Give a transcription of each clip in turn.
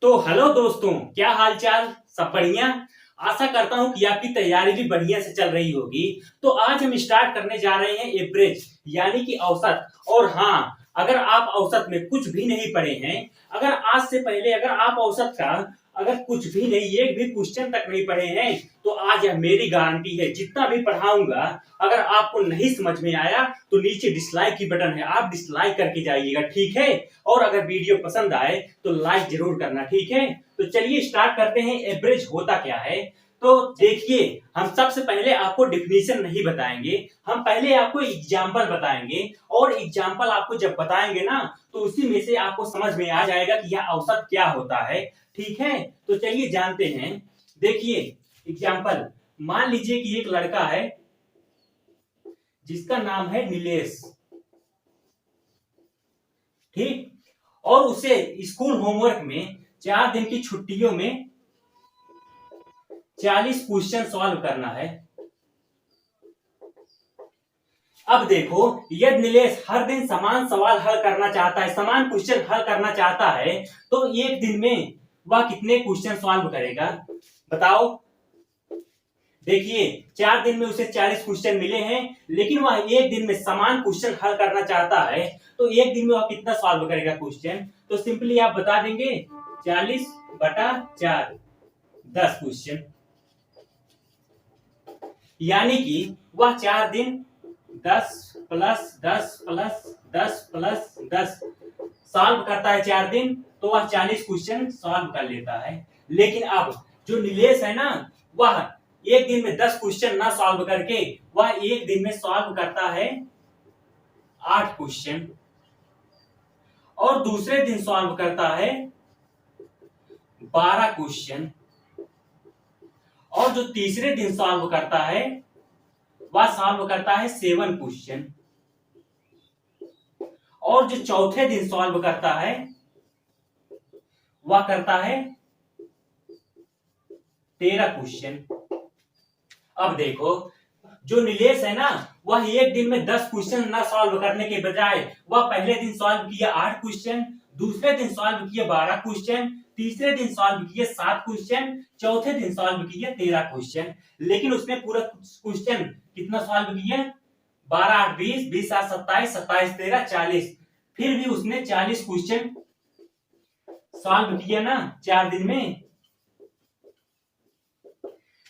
तो हेलो दोस्तों, क्या हाल चाल? सब बढ़िया। आशा करता हूं कि आपकी तैयारी भी बढ़िया से चल रही होगी। तो आज हम स्टार्ट करने जा रहे हैं एवरेज यानी कि औसत। और हाँ, अगर आप औसत में कुछ भी नहीं पढ़े हैं, अगर आज से पहले अगर आप औसत का अगर कुछ भी नहीं, एक भी क्वेश्चन तक नहीं पढ़े हैं, तो आज यह मेरी गारंटी है, जितना भी पढ़ाऊंगा अगर आपको नहीं समझ में आया तो नीचे डिसलाइक की बटन है, आप डिसलाइक करके जाइएगा, ठीक है। और अगर वीडियो पसंद आए तो लाइक जरूर करना, ठीक है। तो चलिए स्टार्ट करते हैं। एवरेज होता क्या है? तो देखिए, हम सबसे पहले आपको डिफिनीशन नहीं बताएंगे, हम पहले आपको एग्जाम्पल बताएंगे। और एग्जाम्पल आपको जब बताएंगे ना, तो उसी में से आपको समझ में आ जाएगा कि यह औसत क्या होता है, ठीक है। तो चलिए जानते हैं। देखिए एग्जाम्पल, मान लीजिए कि एक लड़का है जिसका नाम है नीलेश, ठीक। और उसे स्कूल होमवर्क में 4 दिन की छुट्टियों में 40 क्वेश्चन सॉल्व करना है। अब देखो, यदि नीलेश हर दिन समान सवाल हल करना चाहता है, समान क्वेश्चन हल करना चाहता है, तो एक दिन में वह कितने क्वेश्चन सॉल्व करेगा? बताओ। देखिए, 4 दिन में उसे 40 क्वेश्चन मिले हैं, लेकिन वह एक दिन में समान क्वेश्चन हल करना चाहता है, तो एक दिन में वह कितना सॉल्व करेगा क्वेश्चन? तो सिंपली आप बता देंगे 40/4, 10 क्वेश्चन। यानी कि वह 4 दिन 10 प्लस 10 प्लस 10 प्लस 10 सॉल्व करता है 4 दिन, तो वह 40 क्वेश्चन सॉल्व कर लेता है। लेकिन अब जो नीलेश है ना, वह एक दिन में 10 क्वेश्चन ना सॉल्व करके वह एक दिन में सॉल्व करता है 8 क्वेश्चन, और दूसरे दिन सॉल्व करता है 12 क्वेश्चन, और जो तीसरे दिन सॉल्व करता है वह सॉल्व करता है 7 क्वेश्चन, और जो चौथे दिन सॉल्व करता है वह करता है 13 क्वेश्चन। अब देखो, जो नीलेश है ना, वह एक दिन में 10 क्वेश्चन ना सॉल्व करने के बजाय वह पहले दिन सॉल्व किया 8 क्वेश्चन, दूसरे दिन सॉल्व किए 12 क्वेश्चन, तीसरे दिन सॉल्व किए 7 क्वेश्चन, चौथे दिन सॉल्व किए 13 क्वेश्चन। लेकिन उसने पूरा क्वेश्चन कितना सॉल्व किया? 12 8 20, 20 7 27, 27 13 40। फिर भी उसने 40 क्वेश्चन सॉल्व किया ना 4 दिन में।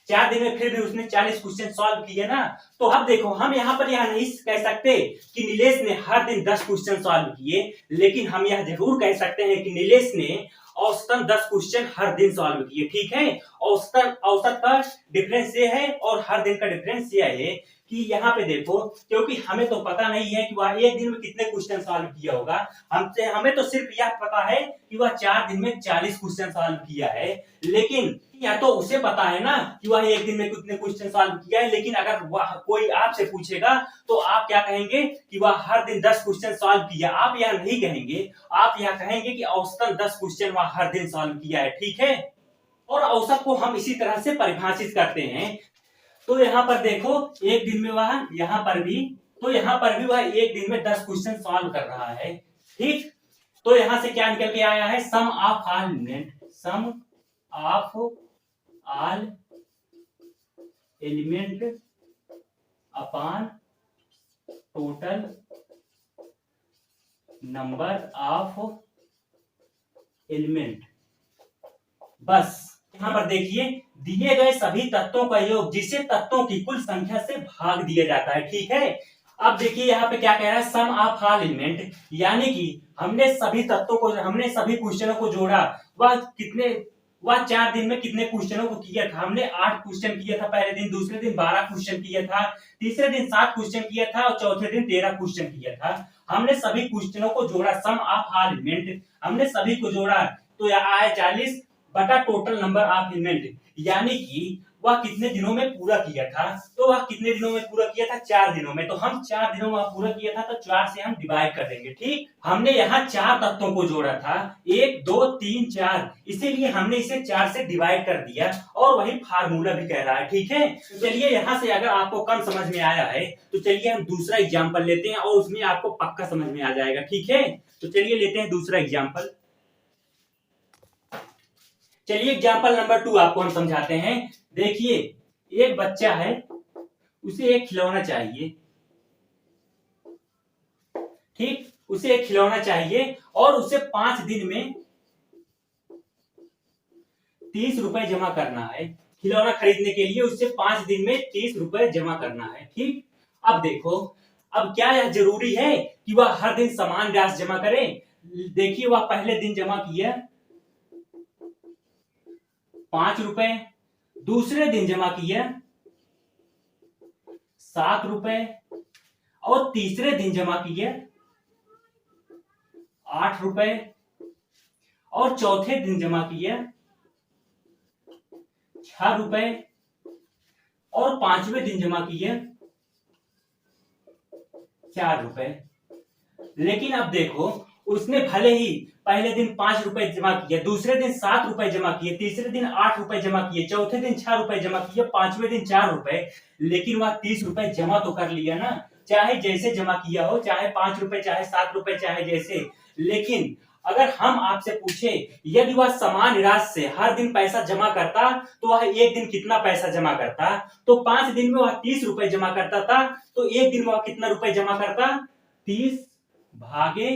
4 दिन में फिर भी उसने 40 क्वेश्चन सॉल्व किए ना। तो अब देखो, हम यहाँ पर यह नहीं कह सकते कि नीलेश ने हर दिन 10 क्वेश्चन सॉल्व किए, लेकिन हम यह जरूर कह सकते हैं कि नीलेश ने औसतन 10 क्वेश्चन हर दिन सॉल्व किए, ठीक है। औसतन, औसत का डिफरेंस ये है और हर दिन का डिफरेंस ये है कि यहाँ पे देखो, क्योंकि हमें तो पता नहीं है कि वह एक दिन में कितने क्वेश्चन सॉल्व किया होगा, हमें तो सिर्फ यह पता है कि वह 4 दिन में 40 क्वेश्चन सॉल्व किया है। लेकिन या तो उसे पता है ना कि वह एक दिन में कितने क्वेश्चन सॉल्व किया है, लेकिन अगर वह कोई आपसे पूछेगा तो आप क्या कहेंगे कि वह हर दिन 10 क्वेश्चन सॉल्व किया। आप यह नहीं कहेंगे, आप यह कहेंगे कि औसतन 10 क्वेश्चन वह हर दिन सॉल्व किया है, ठीक है। और औसत को हम इसी तरह से परिभाषित करते हैं। तो यहाँ पर देखो, एक दिन में वह यहाँ पर भी, तो यहाँ पर भी वह एक दिन में 10 क्वेश्चन सॉल्व कर रहा है, ठीक। तो यहां से क्या निकल के आया है? Sum of all element, sum of all element upon total number of element. बस यहां पर देखिए, दिए गए सभी तत्वों का योग जिसे तत्वों की कुल संख्या से भाग दिया जाता है, ठीक है। अब देखिए यहाँ पे क्या कह रहा है? सम ऑफ ऑल एलिमेंट, यानी कि हमने सभी तत्वों को, हमने सभी क्वेश्चनों को जोड़ा। वह 4 दिन में कितने क्वेश्चनों को किया था? हमने 8 क्वेश्चन किया था पहले दिन, दूसरे दिन 12 क्वेश्चन किया था, तीसरे दिन 7 क्वेश्चन किया था, और चौथे दिन 13 क्वेश्चन किया था। हमने सभी क्वेश्चनों को जोड़ा, सम ऑफ ऑल एलिमेंट, हमने सभी को जोड़ा, तो यह आया 40 बटा टोटल नंबर ऑफ एलिमेंट, यानी कि वह कितने दिनों में पूरा किया था? तो वह कितने दिनों में पूरा किया था? 4 दिनों में। तो हम 4 दिनों में पूरा किया था, तो 4 से हम डिवाइड कर देंगे, ठीक। हमने यहाँ 4 तत्वों को जोड़ा था, 1 2 3 4, इसीलिए हमने इसे 4 से डिवाइड कर दिया, और वही फार्मूला भी कह रहा है, ठीक है। तो चलिए यहाँ से अगर आपको कम समझ में आया है, तो चलिए हम दूसरा एग्जाम्पल लेते हैं, और उसमें आपको पक्का समझ में आ जाएगा, ठीक है। तो चलिए लेते हैं दूसरा एग्जाम्पल। चलिए एग्जाम्पल नंबर 2 आपको हम समझाते हैं। देखिए, एक बच्चा है, उसे एक खिलौना चाहिए, ठीक, उसे एक खिलौना चाहिए और उसे 5 दिन में 30 रुपए जमा करना है। खिलौना खरीदने के लिए उससे 5 दिन में 30 रुपए जमा करना है, ठीक। अब देखो, अब क्या यह जरूरी है कि वह हर दिन समान राशि जमा करे? देखिए, वह पहले दिन जमा किया 5 रुपए, दूसरे दिन जमा किया 7 रुपए और तीसरे दिन जमा किया 8 रुपए और चौथे दिन जमा किया 6 रुपए और 5वें दिन जमा किया 4 रुपए। लेकिन अब देखो, उसने भले ही पहले दिन 5 रुपए जमा किया, दूसरे दिन 7 रुपए जमा किए, तीसरे दिन 8 रुपए जमा किए, चौथे दिन 6 रुपए जमा किए, 5वें दिन 4 रुपए, लेकिन वह 30 रुपए जमा तो कर लिया ना, चाहे जैसे जमा किया हो, चाहे 5 रुपए, चाहे 7 रुपए, चाहे जैसे। लेकिन अगर हम आपसे पूछे, यदि वह समान राशि से हर दिन पैसा जमा करता तो वह एक दिन कितना पैसा जमा करता? तो 5 दिन में वह 30 रुपए जमा करता था, तो एक दिन में वह कितना रुपए जमा करता? 30 भागे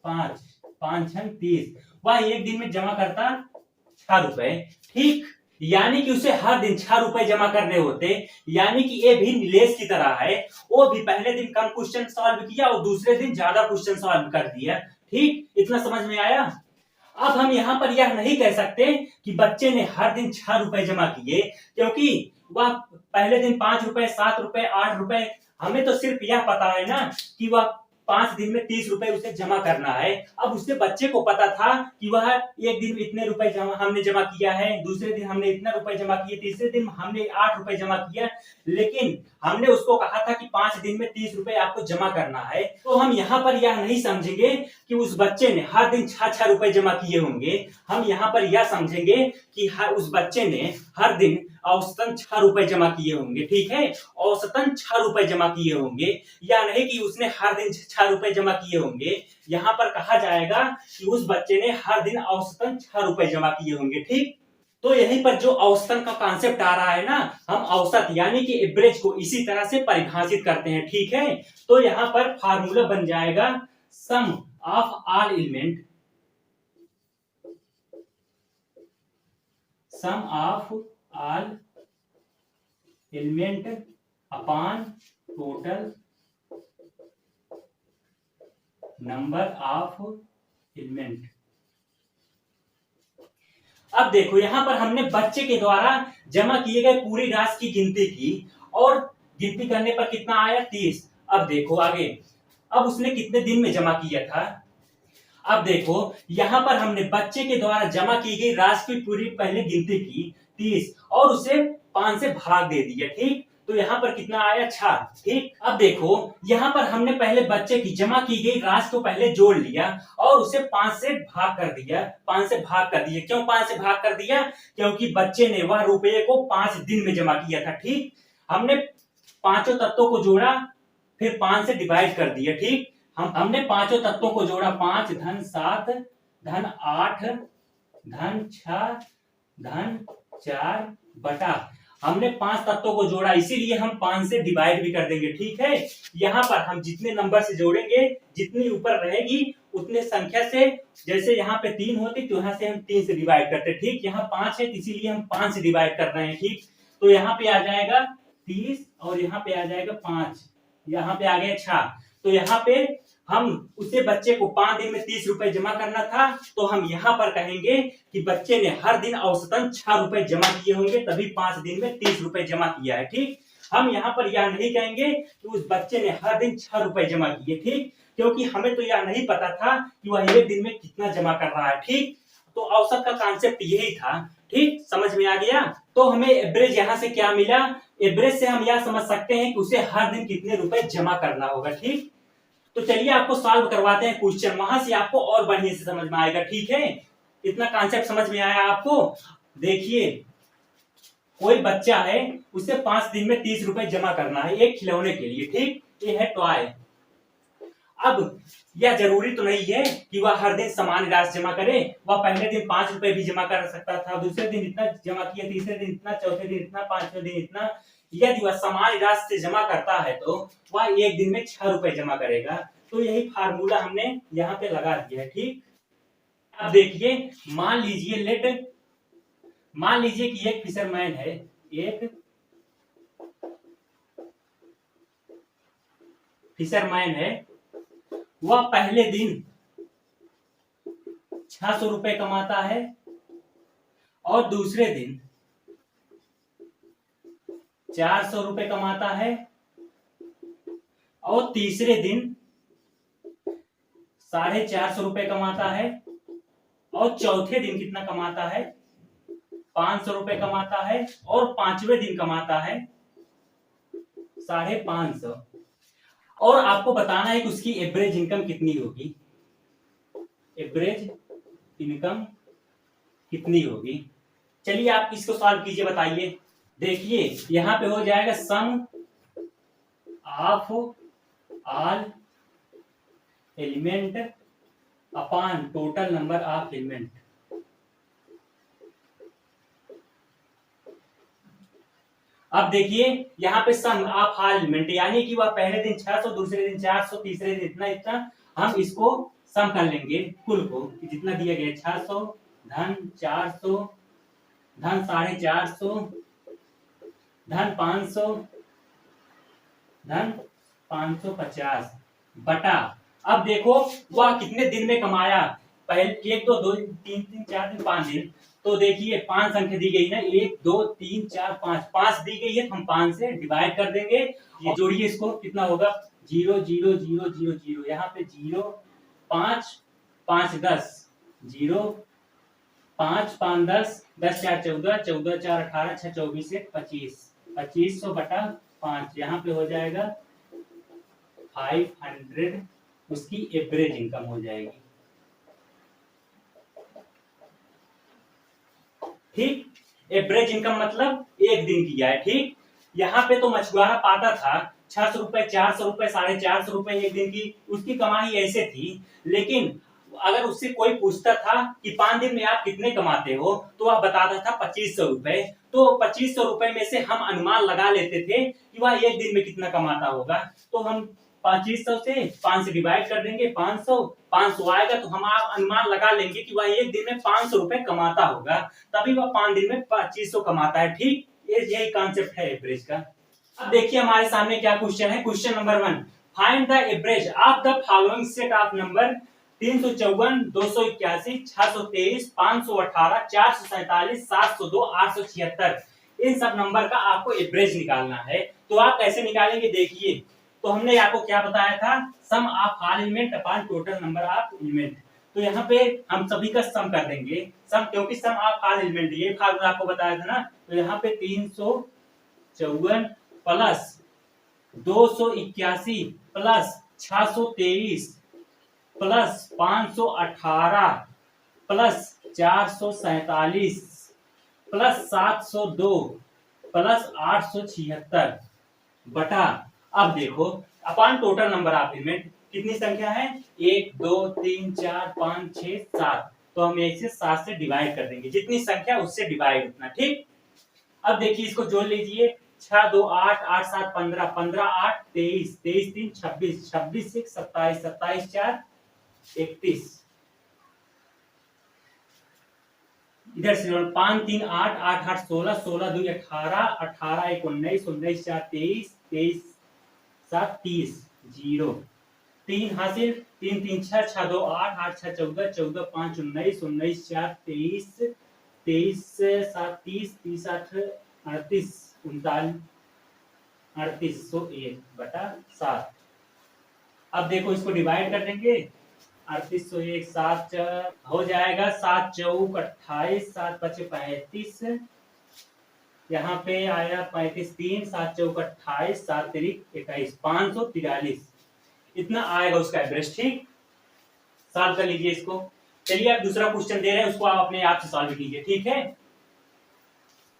5, 5 छंग 30, वह एक दिन में जमा करता 6 रुपए, ठीक। यानी कि उसे हर दिन 6 रुपए जमा करने होते। यानी कि ये भी नीलेश की तरह है, वो भी पहले दिन कम क्वेश्चन सॉल्व किया और दूसरे दिन ज्यादा क्वेश्चन सॉल्व कर दिया, ठीक। इतना समझ में आया? अब हम यहाँ पर यह नहीं कह सकते कि बच्चे ने हर दिन 6 रुपए जमा किए, क्योंकि वह पहले दिन 5 रुपए, 7 रुपए, 8 रुपए, हमें तो सिर्फ यह पता है ना कि वह 5 दिन में 30 रुपए उसे जमा करना है। अब उससे बच्चे को पता था कि वह एक दिन में इतने रुपए हमने जमा किया है, दूसरे दिन हमने इतना रुपए जमा किए, तीसरे दिन हमने 8 रुपए जमा किया, लेकिन हमने उसको कहा था कि 5 दिन में 30 रुपए आपको जमा करना है। तो हम यहाँ पर यह नहीं समझेंगे कि उस बच्चे ने हर दिन 6 रुपए जमा किए होंगे। हम यहाँ पर यह समझेंगे कि उस बच्चे ने हर दिन औसतन 6 रुपए जमा किए होंगे, ठीक है, औसतन 6 रुपए जमा किए होंगे, या नहीं कि उसने हर दिन 6 रुपए जमा किए होंगे। यहाँ पर कहा जाएगा कि उस बच्चे ने हर दिन औसतन 6 रुपए जमा किए होंगे, ठीक। तो यहीं पर जो औसतन का कॉन्सेप्ट आ रहा है ना, हम औसत यानी कि एवरेज को इसी तरह से परिभाषित करते हैं, ठीक है। तो यहाँ पर फार्मूला बन जाएगा sum of all element, sum of all element upon total number of element. अब देखो, यहां पर हमने बच्चे के द्वारा जमा किए गए पूरी राशि की गिनती की और गिनती करने पर कितना आया? 30। अब देखो आगे, अब उसने कितने दिन में जमा किया था? अब देखो, यहां पर हमने बच्चे के द्वारा जमा की गई राशि की पूरी पहले गिनती की 30 और उसे 5 से भाग दे दिया, ठीक। तो यहाँ पर कितना आया? 6, ठीक। अब देखो, यहाँ पर हमने पहले बच्चे की जमा की गई राशि को पहले जोड़ लिया और उसे 5 से भाग कर दिया, 5 से भाग कर दिया। क्यों 5 से भाग कर दिया? क्योंकि बच्चे ने वह रुपये को 5 दिन में जमा किया था, ठीक। हमने पांचों तत्वों को जोड़ा, फिर 5 से डिवाइड कर दिया, ठीक। हमने पांचों तत्वों को जोड़ा, 5 धन 7 धन 8 धन 6 धन 4 बटा, हमने 5 तत्वों को जोड़ा, इसीलिए हम 5 से डिवाइड भी कर देंगे, ठीक है। यहाँ पर हम जितने नंबर से जोड़ेंगे, जितनी ऊपर रहेगी उतने संख्या से, जैसे यहाँ पे 3 होती तो यहाँ से हम 3 से डिवाइड करते, ठीक। यहाँ 5 है इसीलिए हम 5 से डिवाइड कर रहे हैं, ठीक। तो यहाँ पे आ जाएगा 30 और यहाँ पे आ जाएगा 5, यहाँ पे आ गया 6। तो यहाँ पे हम उसे बच्चे को 5 दिन में 30 रुपए जमा करना था, तो हम यहाँ पर कहेंगे कि बच्चे ने हर दिन औसतन 6 रुपए जमा किए होंगे, तभी 5 दिन में 30 रुपए जमा किया है, ठीक। हम यहाँ पर यह नहीं कहेंगे कि उस बच्चे ने हर दिन 6 रुपए जमा किए, ठीक, क्योंकि हमें तो यह नहीं पता था कि वह एक दिन में कितना जमा कर रहा है, ठीक। तो औसत का कॉन्सेप्ट यही था, ठीक। समझ में आ गया? तो हमें एवरेज यहाँ से क्या मिला? एवरेज से हम यह समझ सकते हैं कि उसे हर दिन कितने रुपए जमा करना होगा, ठीक। तो चलिए आपको सॉल्व करवाते हैं क्वेश्चन, वहां से आपको और बढ़िया से समझ में आएगा, ठीक है। इतना कॉन्सेप्ट समझ में आया आपको? देखिए, कोई बच्चा है, उसे 5 दिन में 30 रुपए जमा करना है एक खिलौने के लिए, ठीक। ये है टॉय। अब यह जरूरी तो नहीं है कि वह हर दिन समान राशि जमा करे। वह पहले दिन 5 रुपए भी जमा कर सकता था, दूसरे दिन इतना जमा किया, तीसरे दिन इतना, चौथे दिन इतना, पांचवें दिन इतना। यदि वह समान राशि से जमा करता है तो वह एक दिन में 6 रुपए जमा करेगा। तो यही फार्मूला हमने यहाँ पे लगा दिया है। ठीक, अब देखिए, मान लीजिए कि एक फिशरमैन है, एक फिशरमैन है, वह पहले दिन 600 रुपए कमाता है और दूसरे दिन 400 रुपए कमाता है और तीसरे दिन 450 रुपए कमाता है और चौथे दिन कितना कमाता है, 500 रुपए कमाता है और पांचवें दिन कमाता है 550। और आपको बताना है कि उसकी एवरेज इनकम कितनी होगी, एवरेज इनकम कितनी होगी। चलिए आप इसको सॉल्व कीजिए, बताइए। देखिए यहां पे हो जाएगा sum of all element upon total number of element. अब देखिए यहाँ पे सम ऑफ ऑल एलिमेंट, यानी कि वह पहले दिन 600, दूसरे दिन 400, तीसरे दिन इतना इतना, हम इसको सम कर लेंगे कुल को, जितना दिया गया 600 धन 400 धन 450 धन 500 धन 550 बटा। अब देखो वह कितने दिन में कमाया, पहले 1 2 3 3 4 दिन 5 दिन। तो देखिए 5 संख्या दी गई ना, 1 2 3 4 5, 5 दी गई है तो हम 5 से डिवाइड कर देंगे। ये जोड़िए इसको, कितना होगा 0 0 0 0 0, यहाँ पे 0 5 5 10 0 5 5 10 10 4 14 14 4 18 6 24 1 25 2500 बटा 5, यहाँ पे हो जाएगा 500 उसकी एवरेज इनकम हो जाएगी। ठीक, एवरेज इनकम मतलब एक दिन की है। ठीक, यहाँ पे तो मछुआरा पाता था 600 रुपए 400 रुपए 450 रुपए एक दिन की, उसकी कमाई ऐसे थी। लेकिन अगर उससे कोई पूछता था कि 5 दिन में आप कितने कमाते हो, तो वह बताता था 2500 रुपए। तो 2500 रुपए में से हम अनुमान लगा लेते थे कि वह एक दिन में कितना कमाता होगा। तो हम 2500 से 5 से डिवाइड कर देंगे, 500 आएगा तो हम अनुमान लगा लेंगे कि वह एक दिन में 500 रुपए कमाता होगा, तभी वह 5 दिन में 2500 कमाता है। ठीक, यही कॉन्सेप्ट है एवरेज का। अब देखिए हमारे सामने क्या क्वेश्चन है। Question number 1, find the average of the following set of number 354 281 623 518 447 702 876। इन सब नंबर का आपको एवरेज निकालना है। तो आप कैसे निकालेंगे, देखिए। तो हमने आपको क्या बताया था, sum of all element upon total number of element. तो यहाँ पे हम सभी का सम कर देंगे, सम, क्योंकि सम ऑफ ऑल एलिमेंट ये फार्मूला आपको बताया था ना। तो यहाँ पे 354 plus 281 plus 623 plus 518 plus 447 plus 702 plus 876 बटा। अब देखो upon total number of element कितनी संख्या है, 1 2 3 4 5 6 7। तो हम इसे 7 से डिवाइड कर देंगे, जितनी संख्या उससे डिवाइड उतना। ठीक, अब देखिए इसको जोड़ लीजिए, 6 2 8 8 7 15 15 8 23 23 3 26 26 6 27 27 4 31। इधर से 5 3 8 8 8 16 16 2 18 18 1 19 19 4 23 23 7 30 0 3 हासिल, 3 3 6 6 2 8 8 6 14 14 5 19 19 4 23 23 7 30 30 8 38 39 3801 बटा 7। अब देखो इसको डिवाइड कर देंगे, 3801 7 हो जाएगा, 7 चौक 28 7 पचे 35, यहाँ पे आया 35 3 7 चौक 28 7 तिरिक 21 543, इतना आएगा उसका एवरेज। ठीक, सॉल्व कर लीजिए इसको। चलिए आप दूसरा क्वेश्चन दे रहे हैं, उसको आप अपने आप से सॉल्व कीजिए। ठीक है,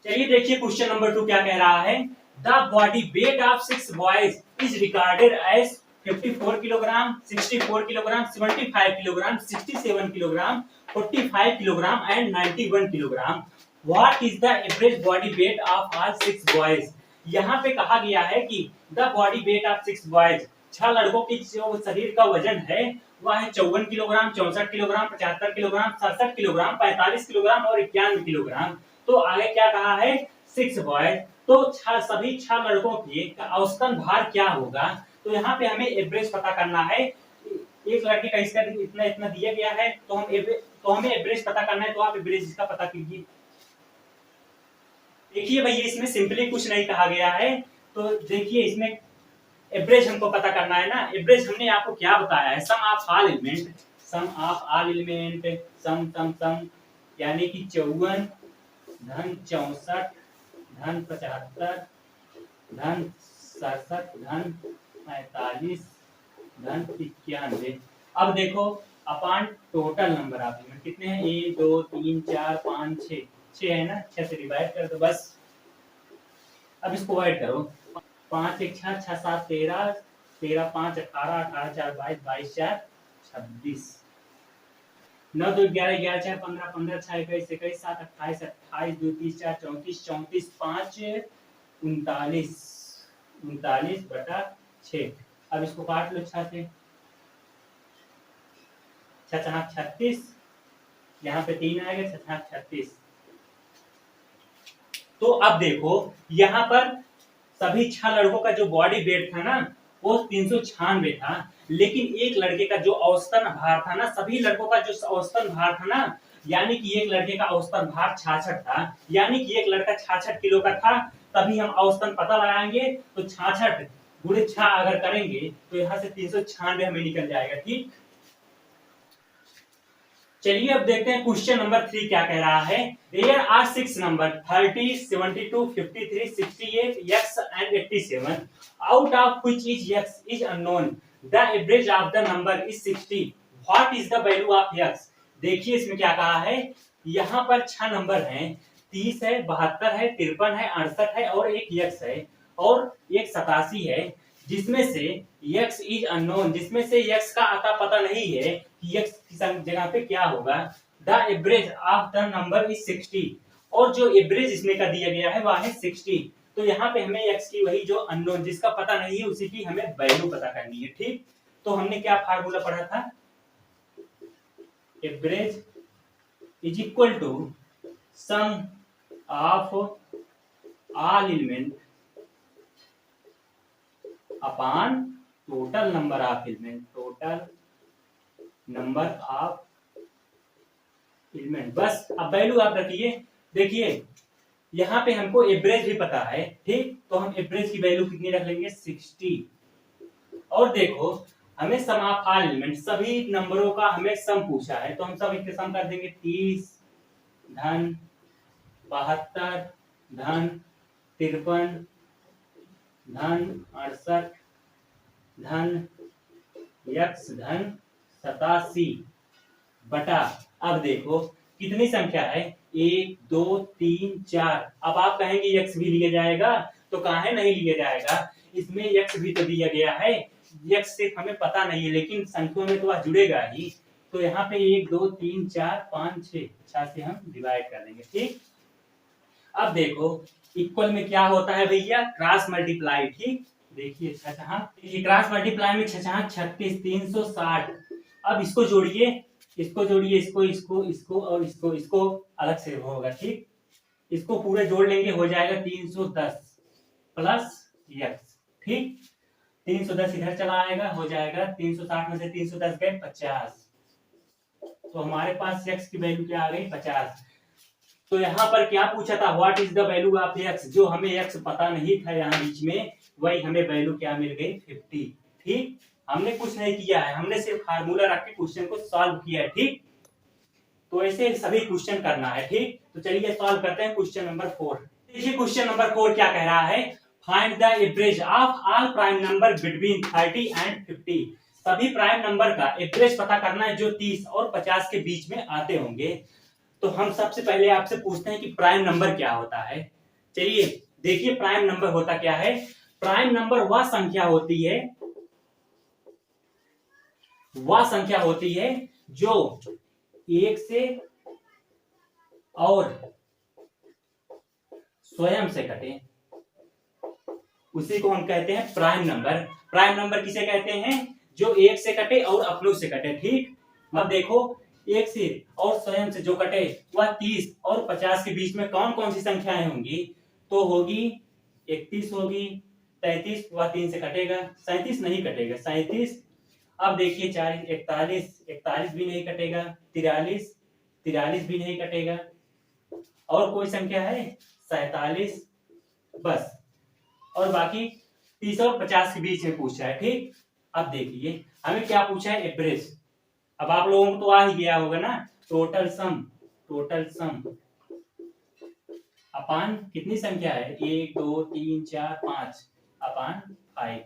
चलिए देखिए क्वेश्चन नंबर 2 क्या कह रहा है। The body weight of 6 boys is recorded as 54 kilogram, 64 kilogram, 75 kilogram, 67 kilogram, 45 kilogram and 91 kilogram. What is the average body weight of all 6 boys. यहाँ पे कहा गया है कि the body weight of 6 boys, 6 लड़कों की जो शरीर का वजन है वह है 54 kilogram, 64 kilogram, 75 kilogram, 67 kilogram, 45 kilogram और 91 किलोग्राम। तो आगे क्या कहा है, 6 बॉयज, तो सभी 6 लड़कों के औसतन भार क्या होगा। तो यहाँ पे हमें एवरेज पता करना है। एक लड़के का इसका इतना इतना दिया गया है, तो हमें एवरेज पता करना है। तो आप एवरेज इसका पता कीजिए। देखिए भैया इसमें सिंपली कुछ नहीं कहा गया है। तो देखिए इसमें एवरेज हमको पता करना है ना। एवरेज हमने आपको क्या बताया है, sum of all element, sum of all element, sum sum sum, यानी कि 54 धन 64 धन 75 धन 67 धन 45 धन 91। अब देखो अपान टोटल नंबर ऑफ एलिमेंट कितने हैं, 1 2 3 4 5 6, 6 है ना, 6 से डिवाइड कर दो बस। अब इसको ऐड करो, 5 1 6 6 7 13 13 5 18 18 4 22 22 4 26 9 2 11 11 4 15 15 6 21 21 7 28 28 2 30 4 34 34 5 39 39 बटा 6। अब इसको काट लो 6 से, 6 6 36, यहाँ पे 3 आएगा, 6 6 36। तो अब देखो यहाँ पर सभी 6 लड़कों का जो बॉडी वेट था ना वो 396 था, लेकिन एक लड़के का जो औसतन भार था ना, सभी लड़कों का जो औसतन भार था ना, यानी कि एक लड़के का औसतन भार 66 था, यानी कि एक लड़का 66 किलो का था। तभी हम औसतन पता लगाएंगे। तो 66 गुणे 6 अगर करेंगे तो यहाँ से 396 हमें निकल जाएगा। ठीक, चलिए अब देखते हैं क्वेश्चन नंबर 3 क्या कह रहा है। There are 6 number 30 72 53 68 x and 87 out of which is x is unknown, the average of the number is 60, what is the value of x। देखिए इसमें क्या कहा है, यहाँ पर 6 नंबर हैं, 30 है, 72 है, 53 है, 68 है और एक x है और एक 87 है, जिसमें से x इज अननोन, जिसमें से x का आता पता नहीं है कि x की जगह पे क्या होगा। The average of the number is 60, और जो एवरेज इसमें का दिया गया है वह है 60। तो यहाँ पे हमें x की वही जो अननोन जिसका पता नहीं है उसी की हमें वैल्यू पता करनी है। ठीक, तो हमने क्या फार्मूला पढ़ा था, average is equal to sum of all element upon total number of element, total number of element. बस अब वैल्यू आप रखिए। देखिए यहाँ पे हमको एवरेज भी पता है, ठीक, तो हम एवरेज की वैल्यू कितनी रख लेंगे, 60। और देखो हमें सम ऑफ ऑल एलिमेंट, सभी नंबरों का हमें सम पूछा है, तो हम सब इसके सम कर देंगे, 30 धन 72 धन 53 धन 68 धन x धन 87 बटा, अब देखो कितनी संख्या है, 1 2 3 4। अब आप कहेंगे x भी लिया जाएगा, तो काहे नहीं लिया जाएगा, इसमें x भी तो दिया गया है। x सिर्फ हमें पता नहीं है लेकिन संख्याओं में तो वह जुड़ेगा ही। तो यहाँ पे 1 2 3 4 5 6 6 से हम डिवाइड कर देंगे। ठीक, अब देखो इक्वल में क्या होता है भैया, क्रॉस मल्टीप्लाई। ठीक, देखिए क्रॉस मल्टीप्लाई में 6 36 360। अब इसको जोड़िए, इसको जोड़िए, इसको इसको इसको और इसको इसको अलग से होगा। ठीक, इसको पूरे जोड़ लेंगे, हो जाएगा 310 प्लस x। ठीक, 310 इधर चला आएगा, हो जाएगा 360 में से 310 गए 50, तो हमारे पास x की वैल्यू क्या आ गई, 50। तो यहाँ पर क्या पूछा था, what is the value of x, जो हमें x पता नहीं था यहाँ बीच में, वही हमें वैल्यू क्या मिल गई, 50। ठीक, हमने कुछ नहीं किया है, हमने सिर्फ फार्मूला रख के क्वेश्चन को सॉल्व किया है। ठीक, तो ऐसे सभी क्वेश्चन करना है। ठीक, तो चलिए सॉल्व करते हैं क्वेश्चन नंबर 4। देखिए क्वेश्चन नंबर 4 क्या कह रहा है, find the average of all prime number between 30 and 50। सभी प्राइम नंबर का एवरेज पता करना है जो 30 और 50 के बीच में आते होंगे। तो हम सबसे पहले आपसे पूछते हैं कि प्राइम नंबर क्या होता है। चलिए देखिए प्राइम नंबर होता क्या है, प्राइम नंबर वह संख्या होती है वह संख्या होती है जो 1 से और स्वयं से कटे, उसी को हम कहते हैं प्राइम नंबर। प्राइम नंबर किसे कहते हैं? जो 1 से कटे और अपनों से कटे। ठीक, अब देखो 1 से और स्वयं से जो कटे वह 30 और 50 के बीच में कौन कौन सी संख्याएं होंगी? तो होगी 31 होगी, 33 वह 3 से कटेगा, 37 नहीं कटेगा, 37। अब देखिए 40, 41, 41 भी नहीं कटेगा, 43, 43 भी नहीं कटेगा, और कोई संख्या है 47, बस। और बाकी 30 और 50 के बीच में पूछा है। ठीक, अब देखिए हमें क्या पूछा है? एवरेज। अब आप लोगों को तो आ ही गया होगा ना, टोटल सम, टोटल सम अपान कितनी संख्या है? 1 2 3 4 5 अपान 5,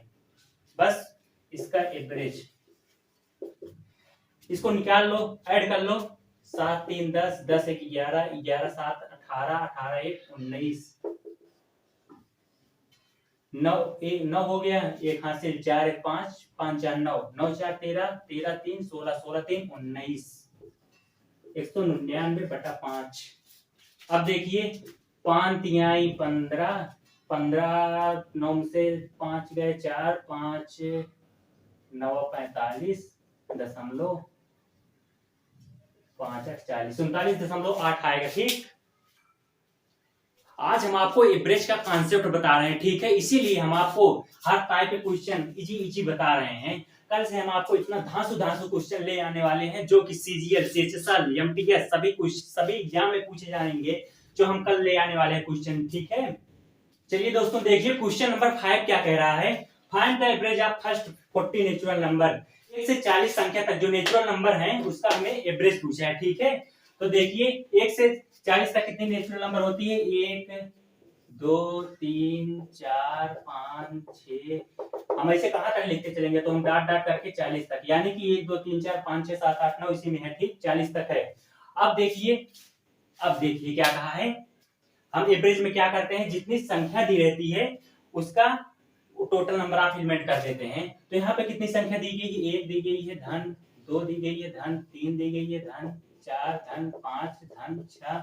बस इसका एवरेज। इसको निकाल लो, ऐड कर लो, 7 3 10, 10 1 11, 11 7 18, 18 1 19, 9 हो गया, एक हासिल, 4 1 5, 5 4 9, 9 4 13, 13 3 16, 16 3 19, 199/5। अब देखिए 5 तिहाई 15, 15 9 से 5 गए 4, 5 9 45 दशमलव 5 8 40, 39.8 आएगा। ठीक, आज हम आपको एवरेज का कॉन्सेप्ट बता रहे हैं। ठीक है, इसीलिए हम आपको हर टाइप के क्वेश्चन इजी बता रहे हैं। कल से हम आपको इतना धांसू क्वेश्चन ले आने वाले हैं जो कि सीजीएल, सीएचएसएल, एमटीएस सभी एग्जाम में पूछे जाएंगे, जो हम कल ले आने वाले हैं क्वेश्चन। ठीक है, चलिए दोस्तों देखिए क्वेश्चन नंबर 5 क्या कह रहा है? Find the average of first 40 natural number. 1 से 40 संख्या तक जो नेचुरल नंबर हैं उसका हमें एवरेज पूछा है। ठीक है, तो देखिए 1 से 40 तक कितनी नेचुरल नंबर होती है? 1 2 3 4 5 6, हम ऐसे कहां तक लिखते चलेंगे तो हम डॉट डॉट करके 40 तक, यानी कि 1 2 3 4 5 6 7 8 9 इसी में है। ठीक, 40 तक है। अब देखिए क्या कहा है? हम एवरेज में क्या करते हैं? जितनी संख्या दी रहती है उसका टोटल नंबर ऑफ एलिमेंट कर देते हैं। तो यहाँ पे कितनी संख्या दी गई है? 1 दी गई है, धन 2 दी गई है, धन 3 दी गई है, धन 4, धन 5, धन 6,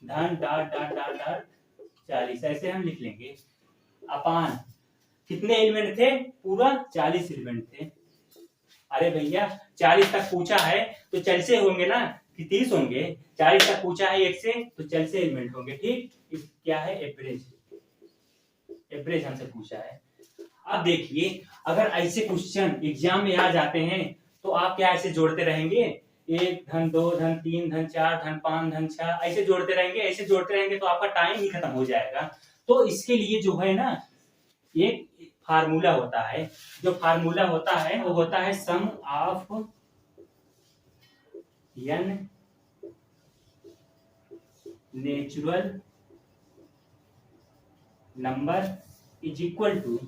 धन डॉट डॉट डॉट डॉट 40, ऐसे हम लिख लेंगे। अपान कितने एलिमेंट थे? पूरा 40 एलिमेंट थे। अरे भैया 40 तक पूछा है तो 40 से होंगे ना कि 30 होंगे? 40 तक पूछा है 1 से तो 40 से एलिमेंट होंगे। ठीक, क्या है? एवरेज। एवरेज हमसे पूछा है। अब देखिए अगर ऐसे क्वेश्चन एग्जाम में आ जाते हैं तो आप क्या ऐसे जोड़ते रहेंगे? 1 धन 2 धन 3 धन 4 धन 5 धन 6, ऐसे जोड़ते रहेंगे। ऐसे जोड़ते रहेंगे तो आपका टाइम ही खत्म हो जाएगा। तो इसके लिए जो है ना, एक फार्मूला होता है। जो फार्मूला होता है वो होता है sum of n natural number is equal to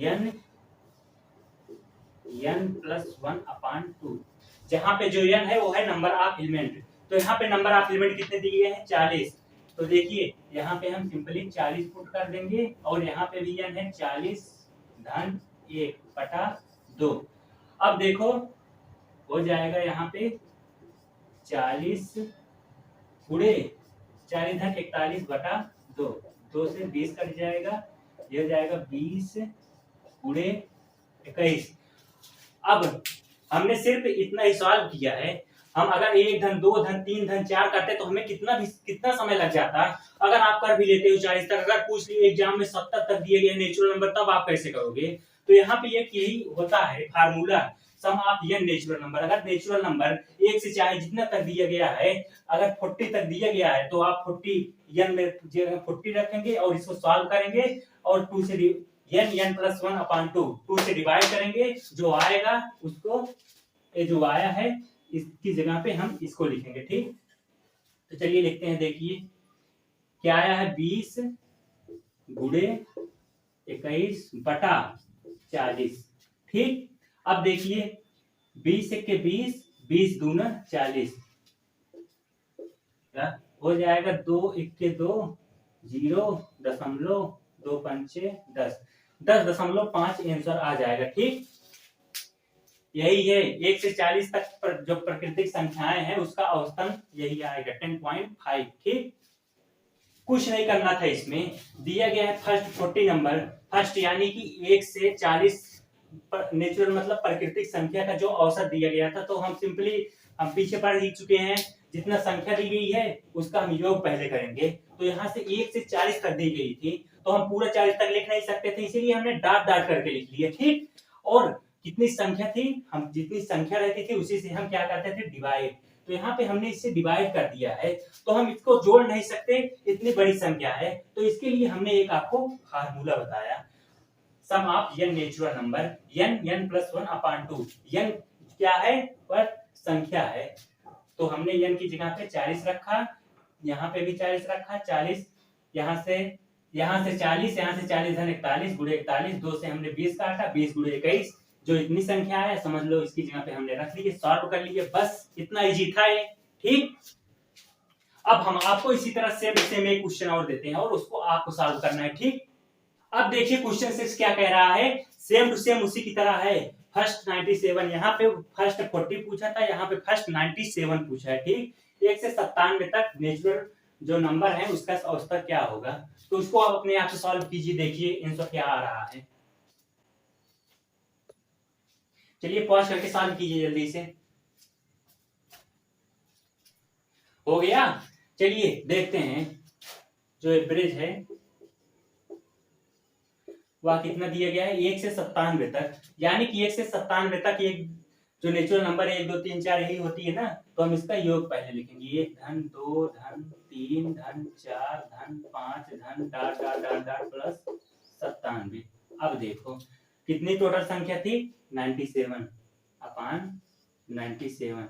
n n+1/2, जहां पे जो n है वो है नंबर ऑफ एलिमेंट। तो यहाँ पे नंबर ऑफ एलिमेंट कितने दिए हैं? 40। तो देखिए यहाँ पे हम सिंपली 40 पुट कर देंगे और यहाँ पे भी n है 40 धन 1/2। अब देखो हो जाएगा यहाँ पे 40 गुणे 40 धन 41/2, 2 से 20 कट जाएगा, ये हो जाएगा 20 गुणे 21। अब हमने सिर्फ इतना ही सॉल्व किया है। हम अगर 1 धन 2 धन 3 धन 4 करते तो हमें कितना समय लग जाता। अगर आप कर भी लेते हो 40 तक, अगर पूछ लिए एग्जाम में 70 तक दिए गए नेचुरल नंबर, तब आप कैसे करोगे? तो यहाँ पे एक यही होता है formula, sum of n natural number. अगर नेचुरल नंबर 1 से चाहे जितना तक दिया गया है, अगर 40 तक दिया गया है तो आप 40 n में 40 रखेंगे और इसको सॉल्व करेंगे और 2 से n+1/2 2 से डिवाइड करेंगे। जो आएगा उसको, ये जो आया है इसकी जगह पे हम इसको लिखेंगे। ठीक, तो चलिए लिखते हैं। देखिए क्या आया है? 20 गुणे 21/40। ठीक, अब देखिए 20 के 20, 20 दूना 40, हो जाएगा 2 1 के 2, 0.2 पंचे 10, 10.5 आंसर आ जाएगा। ठीक, यही है, 1 से 40 तक जो प्राकृतिक संख्याएं हैं उसका औसतन यही आएगा 10.5। ठीक, कुछ नहीं करना था इसमें, दिया गया है फर्स्ट 40 नंबर, फर्स्ट यानी कि 1 से 40 नेचुरल मतलब प्राकृतिक संख्या का जो औसत दिया गया था, तो हम सिंपली हम पीछे पढ़ ही चुके हैं, जितना संख्या दी गई है उसका हम योग पहले करेंगे। तो यहाँ से 1 से 40 तक दी गई थी, तो हम पूरा 40 तक लिख नहीं सकते थे, इसीलिए हमने डॉट डॉट करके लिख लिया। ठीक, और कितनी संख्या थी, हम जितनी संख्या रहती थी उसी से हम क्या करते थे, डिवाइड। तो यहाँ पे हमने इससे डिवाइड कर दिया है, तो हम इसको जोड़ नहीं सकते, इतनी बड़ी संख्या है, तो इसके लिए हमने एक आपको फार्मूला बताया, sum of n natural number n plus 1 upon 2। n क्या है, पर संख्या है, तो हमने n की जगह पे 40 रखा, यहाँ पे भी 40 रखा, 40 यहाँ से 40, यहाँ से 40 धन 41 गुणे 41, 2 से हमने 20 काटा, 20 गुणे 21, जो इतनी संख्या है समझ लो इसकी जगह पे हमने रख ली, सॉल्व कर लिए, बस इतना इजी था ये। ठीक, अब हम आपको इसी तरह सेम एक क्वेश्चन और देते हैं और उसको आपको सॉल्व करना है। ठीक, अब देखिए क्वेश्चन 6 क्या कह रहा है, सेम टू सेम उसी की तरह है, फर्स्ट 97, यहाँ पे फर्स्ट 40 पूछा था, यहाँ पे फर्स्ट 97 पूछा है। ठीक, 1 से 97 तक नेचुरल जो नंबर है उसका औसत क्या होगा, तो उसको आप अपने आप से सॉल्व कीजिए, देखिए आंसर क्या आ रहा है। चलिए पॉज करके सॉल्व कीजिए जल्दी से। हो गया, चलिए देखते हैं जो एवरेज है वह कितना दिया गया है, 1 से 97 तक, यानी कि 1 से 97 तक एक जो नेचुरल नंबर है 1 2 3 4 यही होती है ना, तो हम इसका योग पहले लिखेंगे, 1 धन 2 धन 3 धन 4 धन 5 धन dot dot dot dot plus 97। अब देखो कितनी टोटल संख्या थी, 97 अपॉन 97।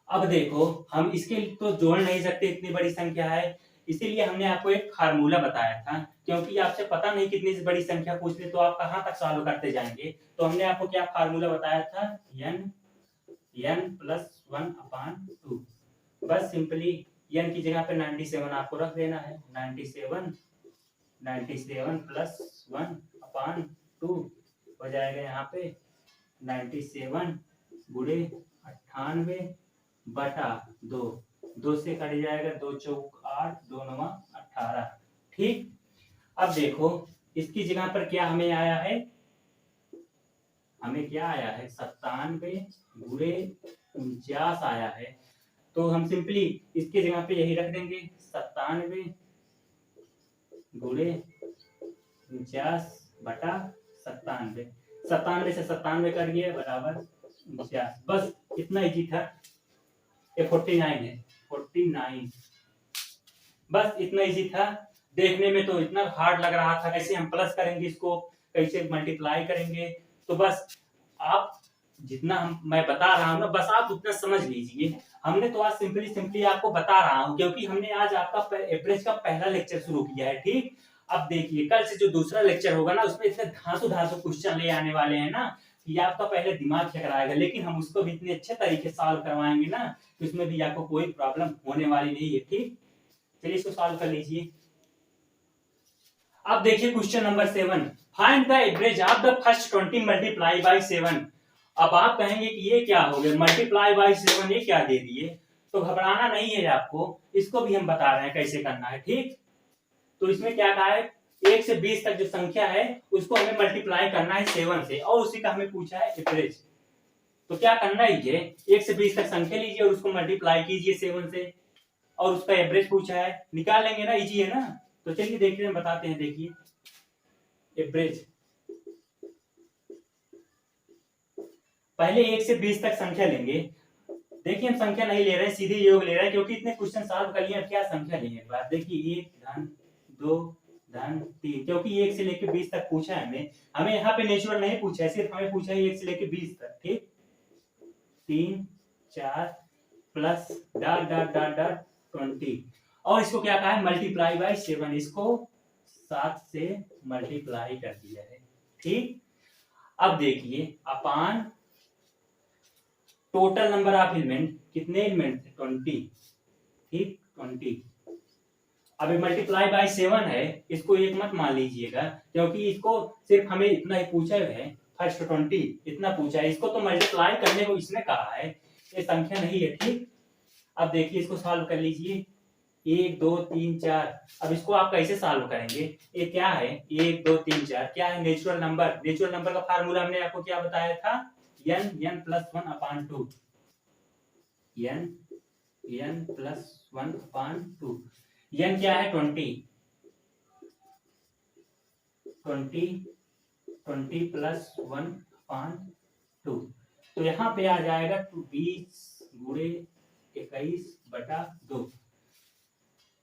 अब देखो हम इसके तो जोड़ नहीं सकते, इतनी बड़ी संख्या है, इसीलिए हमने आपको एक फार्मूला बताया था, क्योंकि आपसे पता नहीं कितनी बड़ी संख्या पूछ ले तो आप कहां तक सॉल्व करते जाएंगे, तो हमने आपको क्या फार्मूला बताया था, n प्लस 1 अपॉन 2। बस सिंपली n की जगह पे 97 आपको रख देना है, 97 प्लस 1 अपॉन 2 हो जाएगा यहाँ पे 97 गुणे 98 बटा 2, 2 से कट जाएगा, 2 चौक 8, 2 9 18। ठीक, अब देखो इसकी जगह पर क्या हमें आया है, हमें क्या आया है, 97 गुणे 49 आया है, तो हम सिंपली इसके जगह पे यही रख देंगे, 97 गुणे 49 बटा 97, 97 से 97 कर दिए बराबर 49, बस इतना इजी था। ये 49 है, 49, बस इतना इजी था। देखने में तो इतना हार्ड लग रहा था, कैसे हम प्लस करेंगे इसको, कैसे मल्टीप्लाई करेंगे, तो बस आप जितना मैं बता रहा हूँ ना, बस आप उतना समझ लीजिए। हमने तो आज सिंपली आपको बता रहा हूँ, क्योंकि हमने आज आपका एवरेज का पहला लेक्चर शुरू किया है। ठीक, अब देखिए कल से जो दूसरा लेक्चर होगा ना, उसमें इतने धांसू क्वेश्चन ले आने वाले हैं ना, कि आपका पहले दिमाग चकराएगा, लेकिन हम उसको भी इतने अच्छे तरीके सॉल्व करवाएंगे ना, तो इसमें भी आपको कोई प्रॉब्लम होने वाली नहीं है। ठीक, चलिए इसको सॉल्व कर लीजिए। अब देखिए question number 7, find the average of the first 20 multiply by 7। अब आप कहेंगे कि ये क्या हो गया, मल्टीप्लाई बाय 7 ये क्या दे दिए, तो घबराना नहीं है आपको, इसको भी हम बता रहे हैं कैसे करना है। ठीक, तो इसमें क्या कहा है, 1 से 20 तक जो संख्या है उसको हमें मल्टीप्लाई करना है 7 से, और उसी का हमें पूछा है एवरेज। तो क्या करना है, ये 1 से 20 तक संख्या लीजिए और उसको मल्टीप्लाई कीजिए 7 से, और उसका एवरेज पूछा है, निकाल लेंगे ना, इजी है ना। तो चलिए देखिए हम बताते हैं, देखिए एवरेज, पहले 1 से 20 तक संख्या लेंगे। देखिए हम संख्या नहीं ले रहे हैं, सीधे योग ले रहे हैं, क्योंकि इतने क्वेश्चन सॉल्व कर लिए, क्या संख्या लेंगे बात। देखिए 1 धन 2 धन 3, क्योंकि 1 से लेकर 20 तक पूछा है हमें यहाँ पे नेचुरल नहीं पूछा है, सिर्फ हमें पूछा है 1 से लेकर 20 तक। ठीक, 3 4 plus dot dot dot dot 20, और इसको क्या कहा है, मल्टीप्लाई बाय 7, इसको 7 से मल्टीप्लाई कर दिया है। ठीक, अब देखिए अपान टोटल नंबर ऑफ एलिमेंट, कितने एलिमेंट थे, 20। ठीक, 20। अभी मल्टीप्लाई बाय 7 है, इसको एक मत मान लीजिएगा, क्योंकि इसको सिर्फ हमें इतना ही पूछा है, फर्स्ट 20 इतना पूछा है, इसको तो मल्टीप्लाई करने को इसने कहा है, ये संख्या नहीं है। ठीक, अब देखिए इसको सॉल्व कर लीजिए, 1 2 3 4। अब इसको आप कैसे सॉल्व करेंगे, ये क्या है 1 2 3 4 क्या है, नेचुरल नंबर। नेचुरल नंबर का फार्मूला हमने आपको क्या बताया था, n प्लस 1 अपान 2, n प्लस 1 अपान 2। n क्या है 20 प्लस 1 अपान 2, तो यहाँ पे आ जाएगा 20 गुणे 21/2।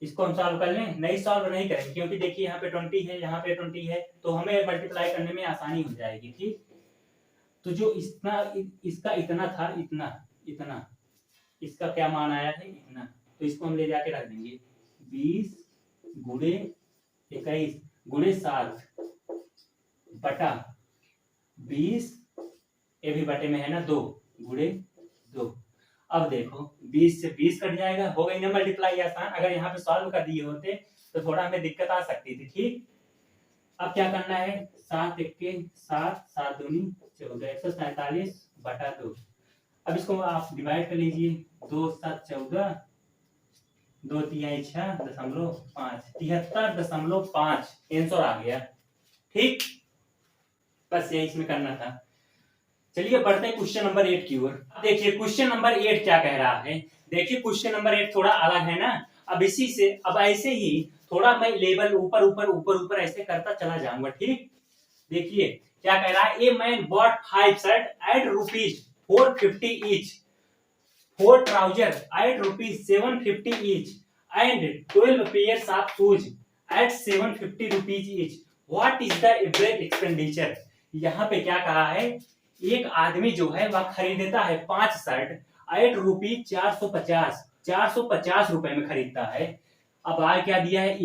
इसको हम सॉल्व कर लें, नहीं सॉल्व नहीं करेंगे क्योंकि देखिए यहाँ पे 20 है, यहाँ पे 20 है, तो हमें मल्टीप्लाई करने में आसानी हो जाएगी। ठीक, तो जो इसका इतना था, इतना इसका क्या मान आया है, इतना, तो इसको हम ले जाके रख देंगे 20 गुणे 21 गुणे 7 बटा 20, ये भी बटे में है ना 2 गुणे 2। अब देखो 20 से 20 कट जाएगा, हो गई ना मल्टीप्लाई आसान। अगर यहाँ पे सॉल्व कर दिए होते तो थोड़ा हमें दिक्कत आ सकती थी। ठीक, अब क्या करना है, 7 1 7 7 दूनी 14, 147/2। अब इसको आप डिवाइड कर लीजिए, 2 7 14, 2 3 6.5, 73.5 आंसर आ गया। ठीक, बस यही इसमें करना था। चलिए बढ़ते हैं क्वेश्चन नंबर 8 की ओर। देखिए क्वेश्चन नंबर 8 क्या कह रहा है, देखिए क्वेश्चन नंबर 8 थोड़ा अलग है ना। अब इसी से अब ऐसे ही थोड़ा मैं लेवल ऊपर ऊपर ऊपर ऊपर ऐसे करता चला जाऊंगा। ठीक, देखिए क्या कह रहा है, a man bought 5 shirt at ₹450 each, 4 trouser at ₹750 each and 12 pairs of shoes at ₹750 each, what is the average expenditure. यहाँ पे क्या कहा है, एक आदमी जो है वह खरीदता है 5 शर्ट एट ₹450 रुपए में खरीदता है। अब आगे क्या दिया है,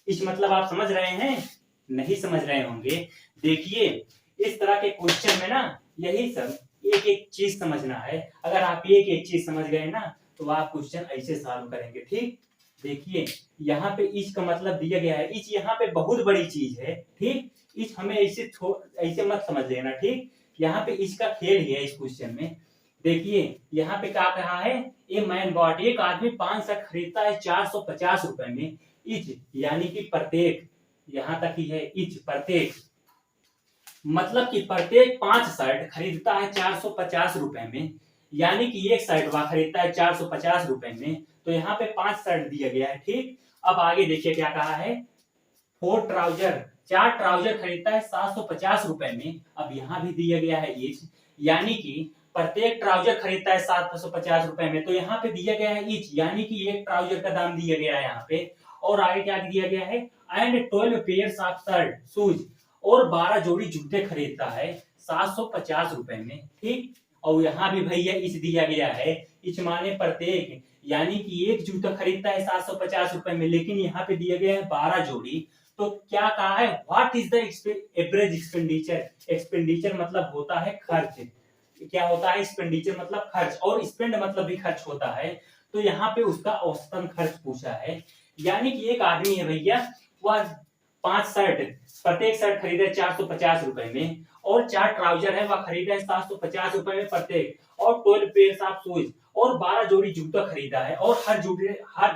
इच मतलब आप समझ रहे हैं, नहीं समझ रहे होंगे। देखिए इस तरह के क्वेश्चन में ना यही सब एक एक चीज समझना है। अगर आप एक एक चीज समझ गए ना तो आप क्वेश्चन ऐसे सॉल्व करेंगे। ठीक, देखिए यहाँ पे इच का मतलब दिया गया है, इच यहाँ पे बहुत बड़ी चीज है। ठीक, इच हमें ऐसे मत समझ लेना। ठीक, यहाँ पे इसका खेल ही है इस क्वेश्चन में। देखिए यहाँ पे क्या कहा है, ए मैन बॉट, एक आदमी 5 शर्ट खरीदता है 450 रुपए में, इच यानी कि प्रत्येक, यहाँ तक ही है इच प्रत्येक, मतलब कि प्रत्येक 5 शर्ट खरीदता है 450 रुपए में, यानी कि एक शर्ट वह खरीदता है 450 रुपए में, तो यहाँ पे 5 शर्ट दिया गया है। ठीक, अब आगे देखिए क्या कहा है, 4 ट्राउजर, 4 ट्राउजर खरीदता है 750 रुपए में। अब यहाँ भी दिया गया है इच, यानी कि प्रत्येक ट्राउजर खरीदता है 750 रुपए में, तो यहाँ पे दिया गया है इच, यानी कि एक ट्राउजर का दाम दिया गया है यहाँ पे। और आगे क्या दिया गया है, and 12 pairs of shirt shoes, और 12 जोड़ी जूते खरीदता है 750 रुपए में। ठीक, और यहाँ भी भैया इच दिया गया है, इच माने प्रत्येक, यानी कि एक जूता खरीदता है 750 रुपए में, लेकिन यहाँ पे दिया गया है 12 जोड़ी। तो क्या कहा है, what is the average expenditure. Expenditure मतलब होता है खर्च, क्या होता है एक्सपेंडिचर मतलब खर्च, और स्पेंड मतलब भी खर्च होता है। तो यहाँ पे उसका औसतन खर्च पूछा है, यानी कि एक आदमी है भैया, वह 5 शर्ट, प्रत्येक शर्ट खरीदे 450 रुपए में, और 4 ट्राउजर है वह खरीदा है 750 रुपए में प्रत्येक, और 12 पेयर्स ऑफ शूज, और 12 जोड़ी जूता खरीदा है, और हर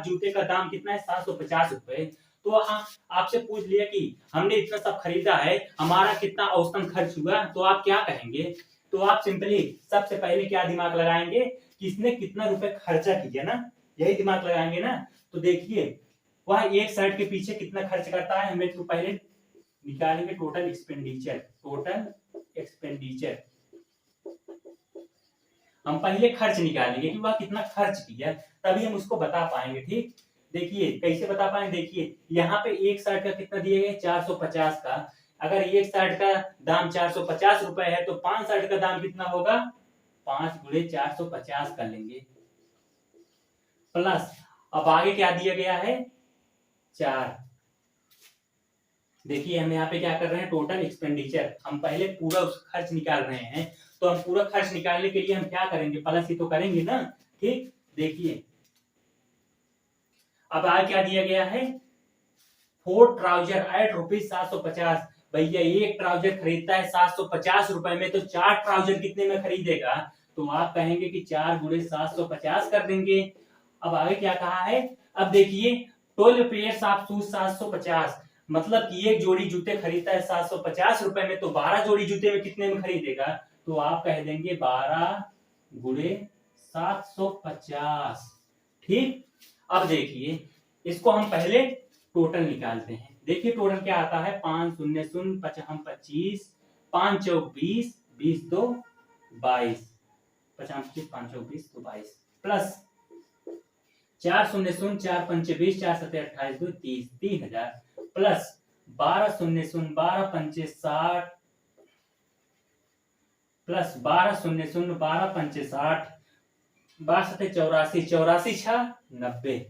जूते का दाम कितना है 750 रुपए। तो आपसे पूछ लिया कि हमने इतना सब खरीदा है, हमारा कितना औसतन खर्च हुआ, तो आप क्या कहेंगे। तो आप सिंपली सबसे पहले क्या दिमाग लगाएंगे, किसने कितना रुपए खर्चा किया ना, यही दिमाग लगाएंगे ना। तो देखिए वह एक शर्ट के पीछे कितना खर्च करता है, हमें तो पहले निकालेंगे टोटल एक्सपेंडिचर। टोटल एक्सपेंडिचर हम पहले खर्च निकालेंगे कि वह कितना खर्च किया, तभी हम उसको बता पाएंगे। ठीक, देखिए कैसे बता पाएंगे, देखिए यहाँ पे एक शर्ट का कितना दिया गया 450 का, अगर एक शर्ट का दाम 450 रुपए है तो 5 शर्ट का दाम कितना होगा, 5 गुणे 450 कर लेंगे, प्लस अब आगे क्या दिया गया है 4। देखिए हम यहाँ पे क्या कर रहे हैं, टोटल एक्सपेंडिचर, हम पहले पूरा खर्च निकाल रहे हैं, तो हम पूरा खर्च निकालने के लिए हम क्या करेंगे, प्लस ही तो करेंगे ना। ठीक, देखिए अब आगे क्या दिया गया है, 4 ट्राउजर एट ₹750, भैया एक ट्राउजर खरीदता है 750 रुपए में, तो 4 ट्राउजर कितने में खरीदेगा? तो आप कहेंगे कि 4 गुणे 750 कर देंगे। अब आगे क्या कहा है? अब देखिए 12 पेयर्स ऑफ शूज 750, मतलब कि एक जोड़ी जूते खरीदता है 750 रुपए में, तो 12 जोड़ी जूते में कितने में खरीदेगा? तो आप कह देंगे 12 गुणे 750। ठीक, अब देखिए इसको हम पहले टोटल निकालते हैं। देखिए टोटल क्या आता है, 5 शून्य शून्य 25, 5 चौक 20, 20 दो 22, 25 5 चौक 20 तो 22, प्लस 4 शून्य शून्य 4 पंचे 20, 4 सत्ते 28 दो 30, 3000, प्लस 12 शून्य शून्य 12 पंचे 60, प्लस 12 शून्य शून्य 12 पंचे 60, 12 सत्ते 84, 84 छह 90।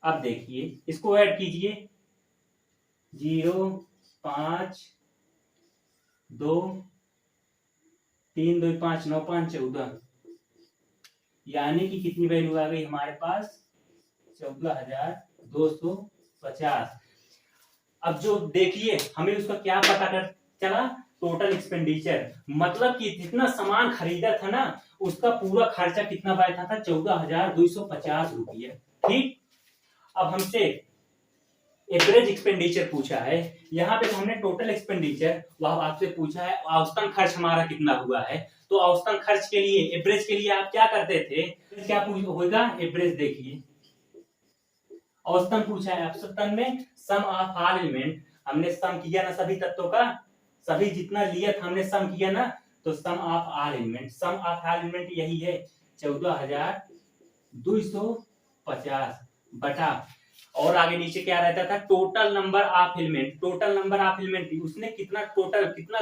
अब देखिए इसको ऐड कीजिए, 0 5 2 3 2 5 9 5 14, यानी कि कितनी वैल्यू आ गई हमारे पास? 14,250। अब जो देखिए हमें उसका क्या पता कर चला, टोटल एक्सपेंडिचर, मतलब कि जितना सामान खरीदा था ना उसका पूरा खर्चा कितना बैठा था? 14,250 रुपये। ठीक, अब हमसे एवरेज एक्सपेंडिचर पूछा है, यहाँ पे तो हमने टोटल एक्सपेंडिचर वह आपसे पूछा है औसतन खर्च हमारा कितना हुआ है। तो औसतन खर्च के लिए, एवरेज के लिए आप क्या करते थे? क्या होगा एवरेज? देखिए औसतन पूछा है, औसतन में सम ऑफ ऑल एलिमेंट, हमने सम किया ना सभी तत्वों का, सभी जितना लिया था हमने सम किया ना, तो sum of all element, sum of all element यही है 14,250 बटा, और आगे नीचे क्या रहता था? Total number of element, total number of element उसने कितना टोटल कितना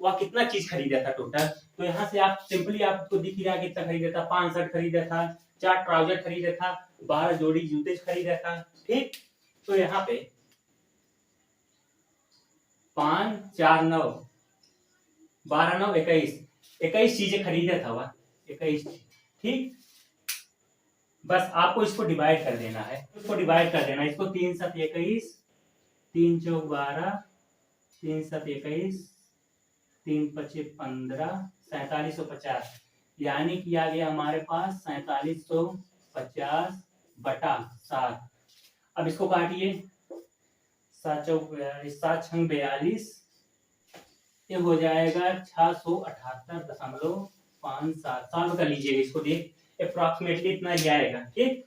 वह कितना चीज खरीदा था टोटल। तो यहाँ से आप सिंपली आपको दिख रहा है कितना खरीदा था, 5 शर्ट खरीदा था, 4 ट्राउजर खरीदा था, 12 जोड़ी जूते खरीदा था। ठीक, तो यहाँ पे 5 4 9 12 9 21, 21 चीजें खरीदा था वह, 21। ठीक, बस आपको इसको डिवाइड कर देना है, इसको डिवाइड कर देना है, इसको 3 7 21, 3 चौक 12, 3 7 21, 3 पचे 15, 4750, यानी कि आ गया हमारे पास 4750 बटा 7। अब इसको काटिए, 7 चौक 42, 7 छंग 42, ये हो जाएगा 678.57 सॉल्व कर लीजिएगा इसको, देख अप्रोक्सीमेटली इतना ही आएगा। ठीक,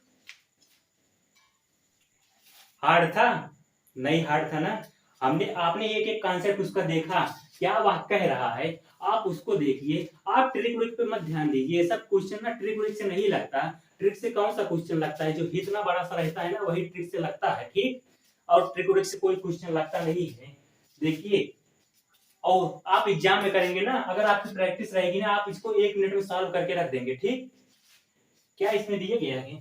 हार्ड था? नहीं हार्ड था ना। हमने आपने एक एक कॉन्सेप्ट उसका देखा, क्या वह कह रहा है आप उसको देखिए, आप ट्रिक विक पे मत ध्यान दीजिए। सब क्वेश्चन ना ट्रिक विक से नहीं लगता। ट्रिक से कौन सा क्वेश्चन लगता है? जो इतना बड़ा सा रहता है ना वही ट्रिक से लगता है। ठीक, और ट्रिक विक से कोई क्वेश्चन लगता नहीं है। देखिए, और आप एग्जाम में करेंगे ना, अगर आपकी प्रैक्टिस रहेगी ना, आप इसको 1 मिनट में सॉल्व करके रख देंगे। ठीक, क्या इसमें दिया गया है?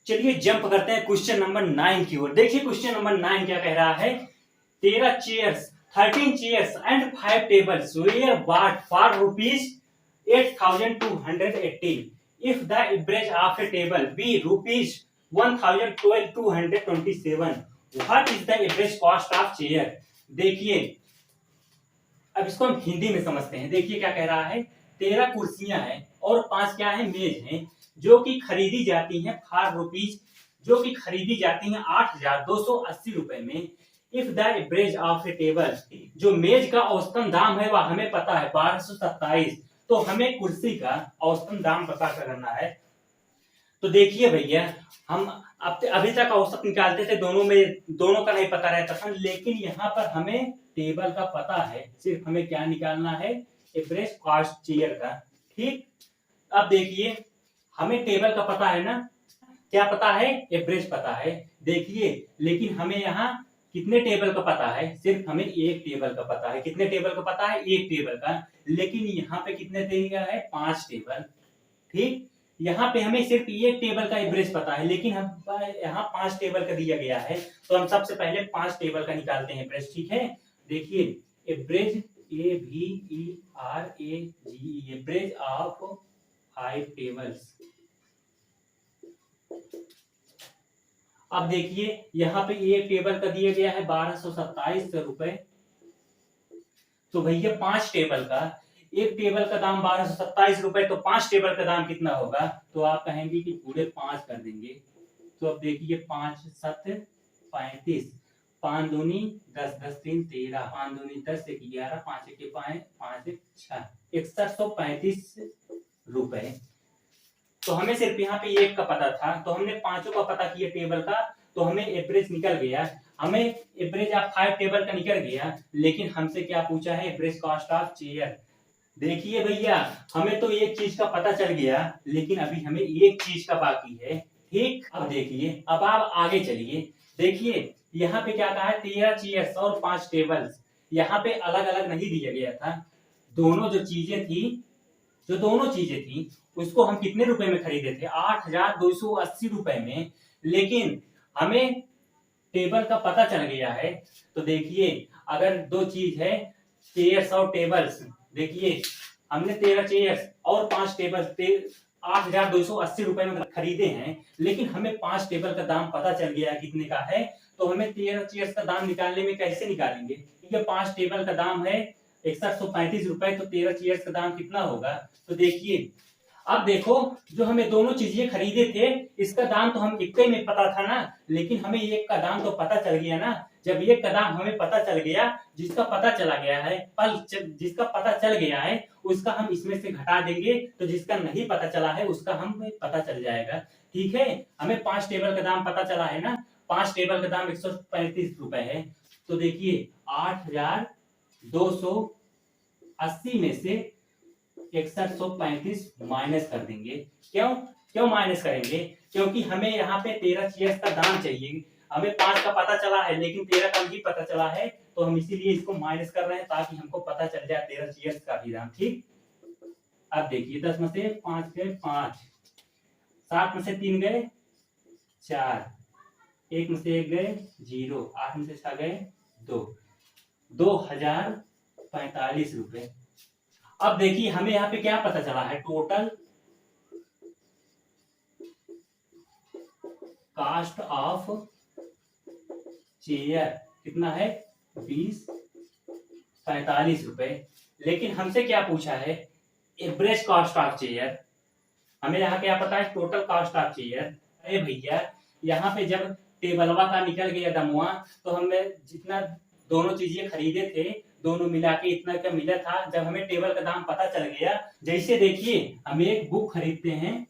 चलिए जंप करते हैं क्वेश्चन नंबर 9 की ओर। देखिए क्वेश्चन नंबर 9 क्या कह रहा है, 13 chairs 13 chairs and 5 tables were bought for rupees 8,280. If the average of a table be rupees 1,227, what is the average cost of chair? देखिए अब इसको हम हिंदी में समझते हैं। देखिए क्या कह रहा है, 13 कुर्सियां हैं और 5 क्या है? मेज हैं, जो कि खरीदी जाती हैं फॉर रुपीज, जो कि खरीदी जाती हैं 8,280 रुपए में। If the average of A table, जो मेज का औसतन दाम है वह हमें पता है 1227, तो हमें कुर्सी का औसतन दाम पता करना है। तो देखिए भैया हम अभी तक औसत निकालते थे, दोनों में दोनों का नहीं पता रहता था, लेकिन यहाँ पर हमें टेबल का पता है, सिर्फ हमें क्या निकालना है? एवरेज कॉस्ट चेयर का। ठीक, अब देखिए हमें टेबल का पता है ना, क्या पता है? एवरेज पता है। देखिए लेकिन हमें यहाँ कितने टेबल का पता है? सिर्फ हमें एक टेबल का पता है। कितने टेबल का पता है? एक टेबल का। लेकिन यहाँ पे कितने दिया है? 5 टेबल। ठीक, यहाँ पे हमें सिर्फ एक टेबल का एवरेज पता है, लेकिन हम यहाँ 5 टेबल का दिया गया है, तो हम सबसे पहले 5 टेबल का निकालते हैं एवरेज। ठीक है, देखिए average AVERAGE, average of 5 tables. अब देखिए यहाँ पे एक टेबल का दिया गया है 1227 रुपए। तो भैया 5 टेबल का, एक टेबल का दाम 1227 रुपए, तो 5 टेबल का दाम कितना होगा? तो आप कहेंगे कि पूरे 5 कर देंगे। तो अब देखिए 5 7 35, 5 दूनी 10, 10 3 13, 5 दूनी 10, 1 11, 5 1 5, 5 1 6, 6135 रुपए। तो हमें सिर्फ यहाँ पे एक का पता था, तो हमने पांचों का पता किया टेबल का, तो हमें एवरेज निकल गया। हमें एवरेज ऑफ 5 टेबल का निकल गया, लेकिन हमसे क्या पूछा है? Average cost of chair. देखिए भैया, हमें तो एक चीज का पता चल गया, लेकिन अभी हमें एक चीज का बाकी है। ठीक, अब देखिए, अब आप आगे चलिए। देखिए यहाँ पे क्या कहा है? 13 चेयर्स और 5 टेबल्स। यहाँ पे अलग अलग नहीं दिया गया था। दोनों चीजें थी उसको हम कितने रुपए में खरीदे थे? 8,280 रुपए में। लेकिन हमें टेबल का पता चल गया है। तो देखिए, अगर दो चीज है, चेयर्स और टेबल्स, देखिए हमने 13 चेयर्स और 5 टेबल 8,280 रुपए में खरीदे हैं, लेकिन हमें 5 टेबल का दाम पता चल गया कितने का है। तो हमें 13 चेयर्स का दाम निकालने में कैसे निकालेंगे? क्योंकि 5 टेबल का दाम है 6135 रुपए, तो 13 चेयर्स का दाम कितना होगा? तो देखिए, अब देखो, जो हमें दोनों चीजें खरीदे थे, इसका दाम तो हम इक्के में पता था ना, लेकिन हमें एक का दाम तो पता चल गया ना। जब एक का दाम हमें पता चल गया, जिसका पता चला गया है, जिसका पता चल गया है उसका हम इसमें से घटा देंगे, तो जिसका नहीं पता चला है उसका हमें पता चल जाएगा। ठीक है, हमें 5 टेबल का दाम पता चला है ना। 5 टेबल का दाम 135 रुपए है। तो देखिए 8,280 में से 6135 माइनस कर देंगे। क्यों माइनस करेंगे? क्योंकि हमें यहाँ पे 13 चेयर्स का दाम चाहिए। हमें 5 का पता चला है, लेकिन 13 का नहीं पता चला है, तो हम इसीलिए इसको माइनस कर रहे हैं, ताकि हमको पता चल जाए 13 चेयर्स का भी दाम। ठीक, अब देखिए 10 में से 5 गए 5, 7 में से 3 गए 4, 1 में से 1 गए 0, 8 में से 6 गए 2, 2045 रुपए। अब देखिए हमें यहाँ पे क्या पता चला है? टोटल कास्ट ऑफ चेयर कितना है? 2045 रुपए। लेकिन हमसे क्या पूछा है? Average cost of chair. हमें यहाँ क्या पता है? Total cost of chair. अरे भैया, यहाँ पे जब टेबलवा का निकल गया दमुआ, तो हमें जितना दोनों चीजें खरीदे थे, दोनों मिला के इतना का मिला था। जब हमें टेबल का दाम पता चल गया, जैसे देखिए हम एक बुक खरीदते हैं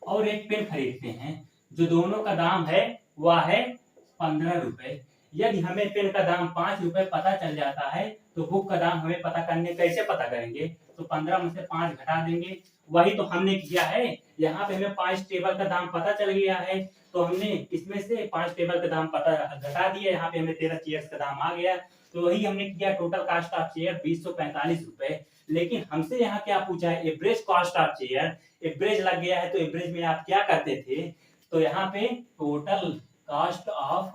और एक पेन खरीदते हैं, जो दोनों का दाम है वह है 15 रुपए। यदि हमें पेन का दाम 5 रुपए पता चल जाता है, तो बुक का दाम हमें पता करने कैसे पता करेंगे? तो 15 में से 5 घटा देंगे। वही तो हमने किया है। यहाँ पे हमें 5 टेबल का दाम पता चल गया है, तो हमने इसमें से 5 टेबल का दाम पता घटा दिया। यहाँ पे हमें 13 चेयर्स का दाम आ गया, तो वही हमने किया। टोटल कॉस्ट ऑफ चेयर 245 रुपए। लेकिन हमसे यहाँ क्या पूछा है? Average cost of chair. Average लग गया है, तो एवरेज में आप क्या करते थे? तो यहाँ पे total cost of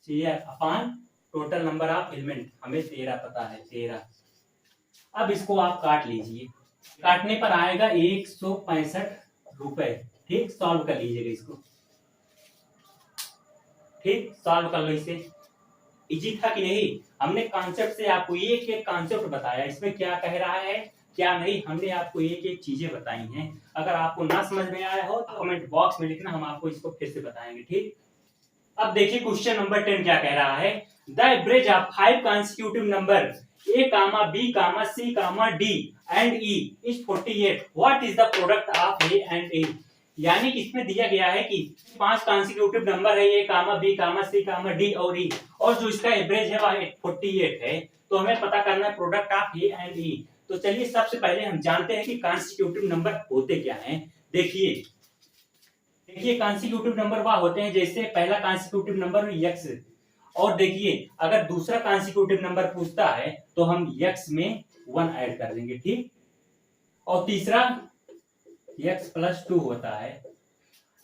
chair upon total number of element, हमें 13 पता है, 13। अब इसको आप काट लीजिए, काटने पर आएगा 165 रुपए। ठीक, सॉल्व कर लीजिएगा इसको। ठीक, सॉल्व कर लो इसे। इजी था कि नहीं? हमने कॉन्सेप्ट से आपको एक एक कॉन्सेप्ट बताया, इसमें क्या कह रहा है क्या नहीं, हमने आपको एक एक चीजें बताई हैं। अगर आपको ना समझ में आया हो तो कमेंट बॉक्स में लिखना, हम आपको इसको फिर से बताएंगे। ठीक, अब देखिए क्वेश्चन नंबर 10 क्या कह रहा है? The average of 5 consecutive number A, B, C, D and E is 48. What is the product of A and A? यानी कि इसमें दिया गया है कि 5 कॉन्सिक्यूटिव नंबर है A, B, C, D और E, और जो इसका एवरेज है वह 48 है। तो हमें पता करना है product of A and E। तो चलिए सबसे पहले हम जानते हैं कि कॉन्सिक्यूटिव नंबर होते क्या हैं। देखिए कॉन्सिक्यूटिव नंबर वह होते हैं जैसे पहला कॉन्सिक्यूटिव नंबर x, और देखिए अगर दूसरा कॉन्सिक्यूटिव नंबर पूछता है तो हम x में 1 ऐड कर देंगे। ठीक, और तीसरा x+2 होता है।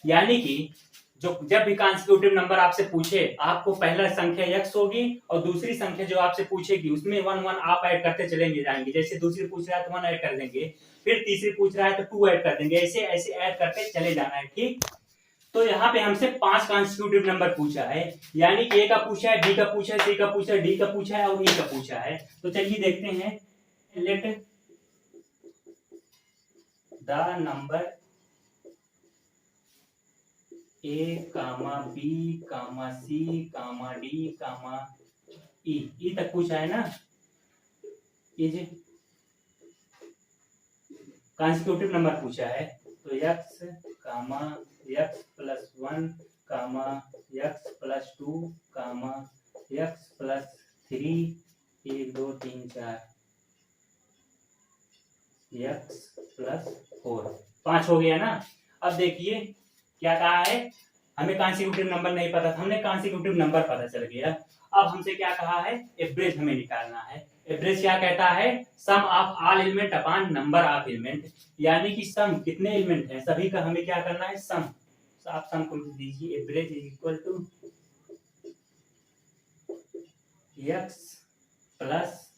यानी कि जब भी कॉन्सिक्यूटिव नंबर आपसे पूछे, आपको पहला संख्या x होगी और दूसरी संख्या जो आपसे पूछेगी उसमें 1 1 आप ऐड करते चलेंगे जाएंगे। जैसे दूसरी पूछ रहा है तो 1 ऐड कर देंगे, फिर तीसरी पूछ रहा है तो 2 ऐड कर देंगे, ऐसे ऐसे ऐड करते चले जाना है। ठीक, तो यहाँ पे हमसे 5 कॉन्स्टिट्यूटिव नंबर पूछा है, यानी कि ए का पूछा है, बी का पूछा है, सी का पूछा है, डी का पूछा है और ई का पूछा है। तो चलिए देखते हैं। Let the number A comma B comma C comma D comma E तक पूछा है ना। ये जी कॉन्स्टिट्यूटिव नंबर पूछा है, तो x कामा x प्लस 1 कामा x प्लस 2 कामा x प्लस 3 1 2 3 4 x प्लस 4 5 हो गया ना। अब देखिए क्या कहा है, हमें कॉन्स्टिट्यूटिव नंबर नहीं पता था, हमने कॉन्स्टिट्यूटिव नंबर पता चल गया। अब हमसे क्या कहा है, एवरेज हमें निकालना है। एवरेज क्या कहता है, sum of all element upon number of element, यानी कि सम कितने एलिमेंट हैं सभी का हमें क्या करना है, सम। तो आप सम को दीजिए, average is equal to x plus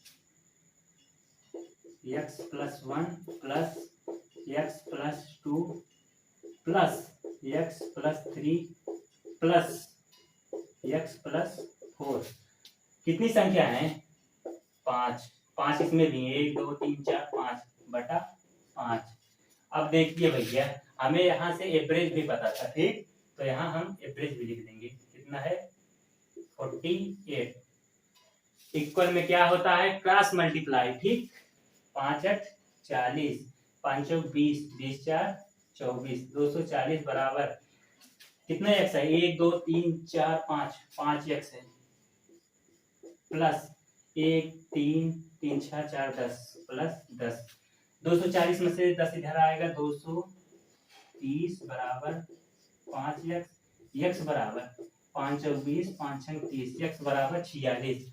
1 plus x plus 2 plus x plus 3 plus x plus 4। कितनी संख्या है, 5। 5 इसमें भी 1 2 3 4 5 बटा 5। अब देखिए भैया, हमें यहाँ से एवरेज भी पता था, ठीक। तो यहाँ हम एवरेज भी लिख देंगे, कितना है 48। इक्वल में क्या होता है, क्रॉस मल्टीप्लाई, ठीक। 5 8 40, 5 20, 20 4 24, 240 बराबर कितना एक्स है, 1 2 3 4 5 एक्स है, प्लस 1 3 3 6 4 10 प्लस 10। 240 में से 10 इधर आएगा, 230 बराबर 5 एक्स, एक्स बराबर 5 और 20 5 6 30, एक्स बराबर 46।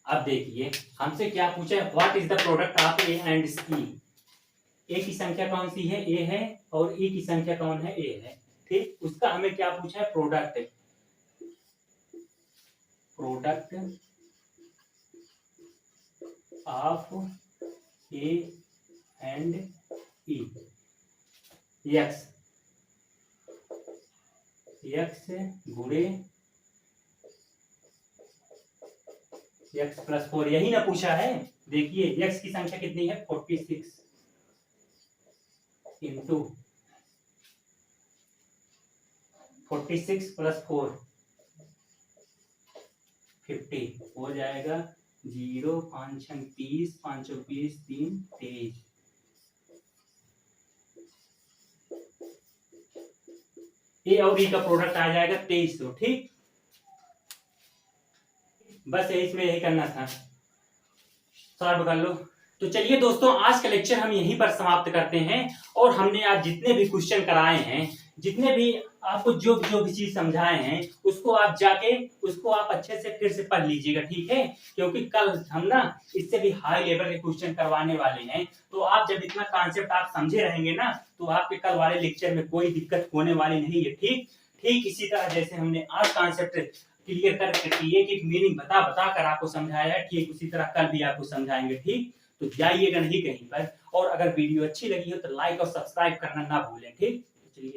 अब देखिए हमसे क्या पूछा है, what is the product of A and E. A की संख्या कौन सी है, ए है, और ई की संख्या कौन है, ए है, ठीक। उसका हमें क्या पूछा है, product. Product of A and E, x गुणे x प्लस 4, यही ना पूछा है। देखिए x की संख्या कितनी है, 46 इंटू 46 प्लस 4 50 हो जाएगा 0 5 6 30 5 20 3 23। ए और ई का प्रोडक्ट आ जाएगा 2300, ठीक। बस इसमें यही करना था, सॉल्व कर लो। तो चलिए दोस्तों, आज का लेक्चर हम यहीं पर समाप्त करते हैं। और हमने आज जितने भी क्वेश्चन कराए हैं, जितने भी आपको जो भी चीज समझाए हैं, उसको आप जाके उसको आप अच्छे से फिर से पढ़ लीजिएगा, ठीक है। क्योंकि कल हम ना इससे भी हाई लेवल के क्वेश्चन करवाने वाले हैं। तो आप जब इतना कॉन्सेप्ट आप समझे रहेंगे ना, तो आपके कल वाले लेक्चर में कोई दिक्कत होने वाली नहीं है, ठीक। ठीक इसी तरह जैसे हमने आज कॉन्सेप्ट क्लियर करके एक एक मीनिंग बता कर आपको समझाया है, ठीक उसी तरह कल भी आपको समझाएंगे, ठीक। तो जाइएगा नहीं कहीं पर। और अगर वीडियो अच्छी लगी हो तो लाइक और सब्सक्राइब करना ना भूलें, ठीक।